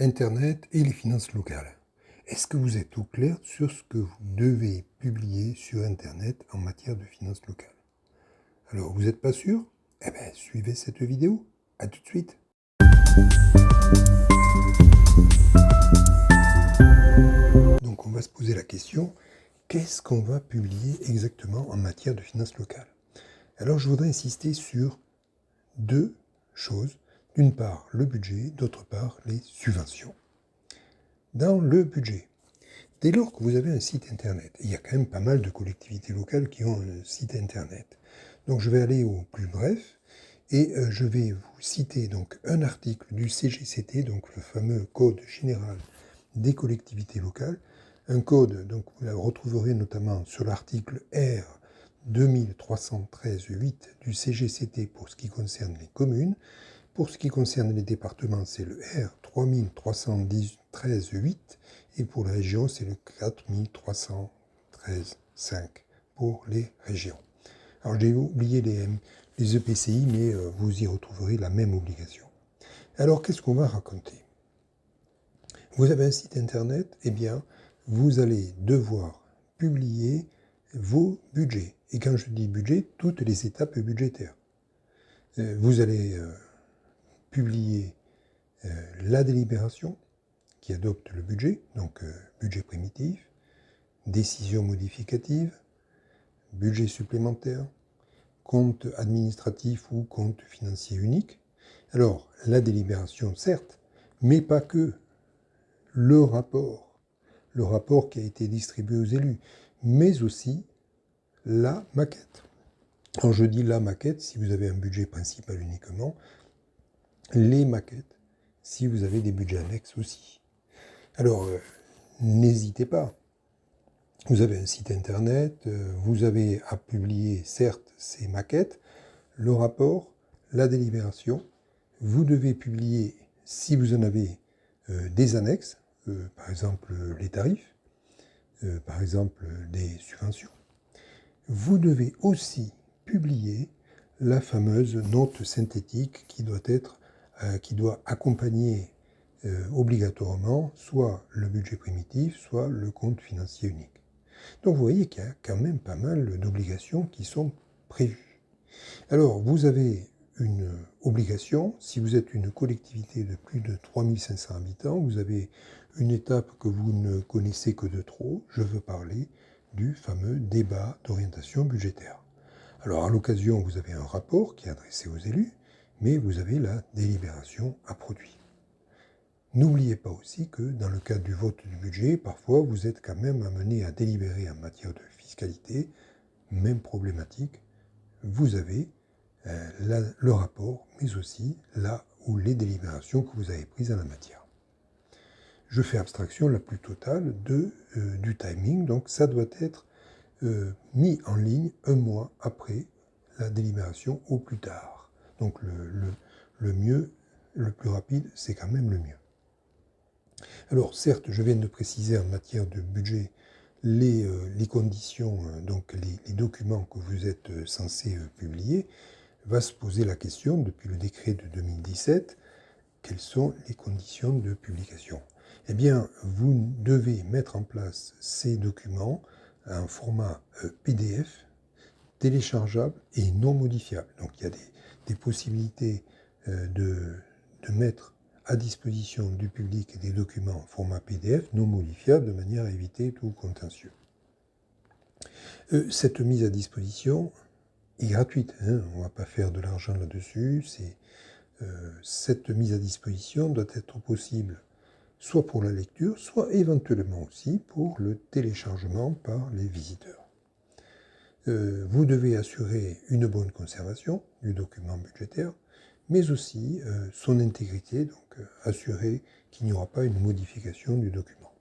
Internet et les finances locales. Est-ce que vous êtes au clair sur ce que vous devez publier sur Internet en matière de finances locales? Alors, vous n'êtes pas sûr? Eh bien, suivez cette vidéo. À tout de suite. Donc, on va se poser la question, qu'est-ce qu'on va publier exactement en matière de finances locales? Alors, je voudrais insister sur deux choses. D'une part, le budget, d'autre part, les subventions. Dans le budget, dès lors que vous avez un site internet, il y a quand même pas mal de collectivités locales qui ont un site internet. Donc je vais aller au plus bref et je vais vous citer donc un article du CGCT, donc le fameux Code général des collectivités locales. Un code, donc vous le retrouverez notamment sur l'article R 2313-8 du CGCT pour ce qui concerne les communes. Pour ce qui concerne les départements, c'est le R 3313-8 et pour la région, c'est le 4313-5 pour les régions. Alors j'ai oublié les EPCI, mais vous y retrouverez la même obligation. Alors qu'est-ce qu'on va raconter? Vous avez un site internet, eh bien, vous allez devoir publier vos budgets. Et quand je dis budget, toutes les étapes budgétaires. Vous allez publier la délibération qui adopte le budget, donc budget primitif, décision modificative, budget supplémentaire, compte administratif ou compte financier unique. Alors, la délibération, certes, mais pas que. Le rapport qui a été distribué aux élus, mais aussi la maquette. Quand je dis la maquette, si vous avez un budget principal uniquement, les maquettes, si vous avez des budgets annexes aussi. Alors, n'hésitez pas. Vous avez un site internet, vous avez à publier, certes, ces maquettes, le rapport, la délibération. Vous devez publier, si vous en avez, des annexes, par exemple les tarifs, par exemple des subventions. Vous devez aussi publier la fameuse note synthétique qui doit accompagner obligatoirement soit le budget primitif, soit le compte financier unique. Donc vous voyez qu'il y a quand même pas mal d'obligations qui sont prévues. Alors vous avez une obligation, si vous êtes une collectivité de plus de 3500 habitants, vous avez une étape que vous ne connaissez que de trop, je veux parler du fameux débat d'orientation budgétaire. Alors à l'occasion, vous avez un rapport qui est adressé aux élus, mais vous avez la délibération à produire. N'oubliez pas aussi que dans le cadre du vote du budget, parfois vous êtes quand même amené à délibérer en matière de fiscalité, même problématique. Vous avez le rapport, mais aussi là où les délibérations que vous avez prises en la matière. Je fais abstraction la plus totale du timing, donc ça doit être mis en ligne un mois après la délibération au plus tard. Donc le mieux, le plus rapide, c'est quand même le mieux. Alors certes, je viens de préciser en matière de budget les conditions, donc les documents que vous êtes censés publier. Va se poser la question, depuis le décret de 2017, quelles sont les conditions de publication? Eh bien, vous devez mettre en place ces documents en format PDF, téléchargeable et non modifiable. Donc il y a des possibilités de mettre à disposition du public des documents en format PDF non modifiable de manière à éviter tout contentieux. Cette mise à disposition est gratuite, hein, on ne va pas faire de l'argent là-dessus. Cette mise à disposition doit être possible soit pour la lecture, soit éventuellement aussi pour le téléchargement par les visiteurs. Vous devez assurer une bonne conservation du document budgétaire, mais aussi son intégrité, donc assurer qu'il n'y aura pas une modification du document.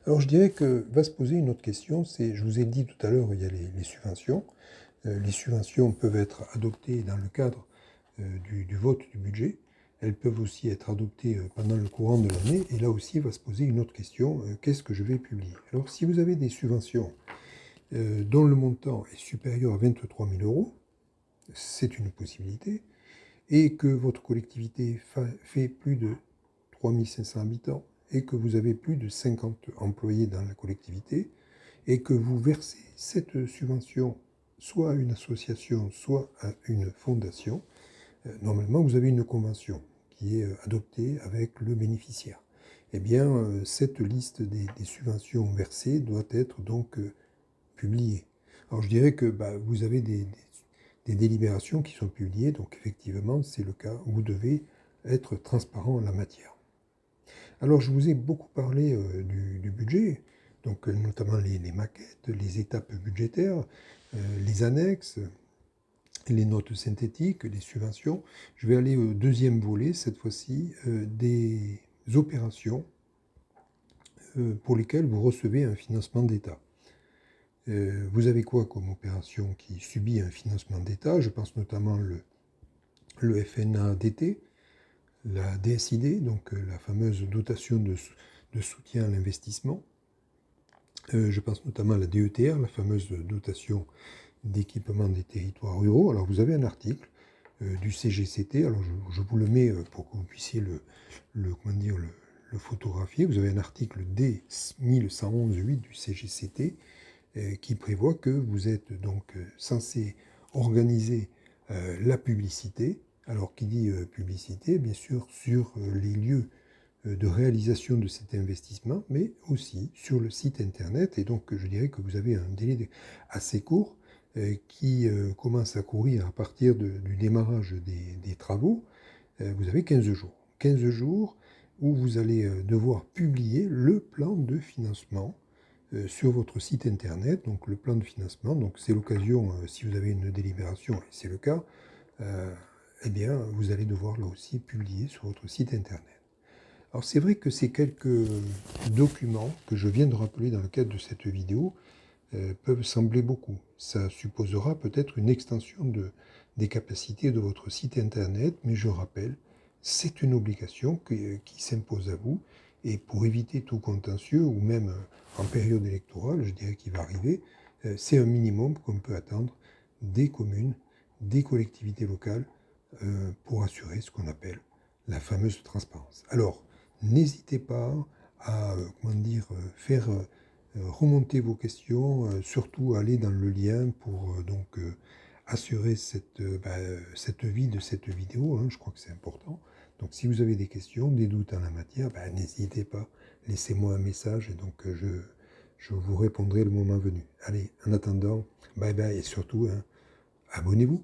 Alors je dirais que va se poser une autre question, c'est, je vous ai dit tout à l'heure, il y a les subventions. Les subventions peuvent être adoptées dans le cadre du vote du budget. Elles peuvent aussi être adoptées pendant le courant de l'année. Et là aussi va se poser une autre question, qu'est-ce que je vais publier? Alors si vous avez des subventions dont le montant est supérieur à 23 000 euros, c'est une possibilité, et que votre collectivité fait plus de 3500 habitants et que vous avez plus de 50 employés dans la collectivité et que vous versez cette subvention soit à une association, soit à une fondation, normalement vous avez une convention qui est adoptée avec le bénéficiaire. Eh bien, cette liste des subventions versées doit être donc publiée. Alors je dirais que vous avez des délibérations qui sont publiées, donc effectivement c'est le cas, vous devez être transparent en la matière. Alors je vous ai beaucoup parlé du budget, donc notamment les maquettes, les étapes budgétaires, les annexes, les notes synthétiques, les subventions. Je vais aller au deuxième volet, cette fois-ci, des opérations pour lesquelles vous recevez un financement d'État. Vous avez quoi comme opération qui subit un financement d'État? Je pense notamment le FNADT, la DSID, donc la fameuse dotation de soutien à l'investissement. Je pense notamment à la DETR, la fameuse dotation d'équipement des territoires ruraux. Alors vous avez un article du CGCT, alors je vous le mets pour que vous puissiez le photographier. Vous avez un article D1111.8 du CGCT qui prévoit que vous êtes donc censé organiser la publicité. Alors qui dit publicité, bien sûr, sur les lieux de réalisation de cet investissement, mais aussi sur le site internet. Et donc je dirais que vous avez un délai assez court qui commence à courir à partir du démarrage des travaux. Vous avez 15 jours. 15 jours où vous allez devoir publier le plan de financement sur votre site internet, donc le plan de financement. Donc c'est l'occasion, si vous avez une délibération, et c'est le cas, eh bien vous allez devoir là aussi publier sur votre site internet. Alors c'est vrai que ces quelques documents que je viens de rappeler dans le cadre de cette vidéo peuvent sembler beaucoup. Ça supposera peut-être une extension des capacités de votre site internet, mais je rappelle, c'est une obligation qui s'impose à vous. Et pour éviter tout contentieux, ou même en période électorale, je dirais qu'il va arriver, c'est un minimum qu'on peut attendre des communes, des collectivités locales, pour assurer ce qu'on appelle la fameuse transparence. Alors, n'hésitez pas à faire remonter vos questions, surtout aller dans le lien pour assurer cette vie de cette vidéo, hein, je crois que c'est important. Donc si vous avez des questions, des doutes en la matière, n'hésitez pas, laissez-moi un message et donc je vous répondrai le moment venu. Allez, en attendant, bye bye et surtout, hein, abonnez-vous.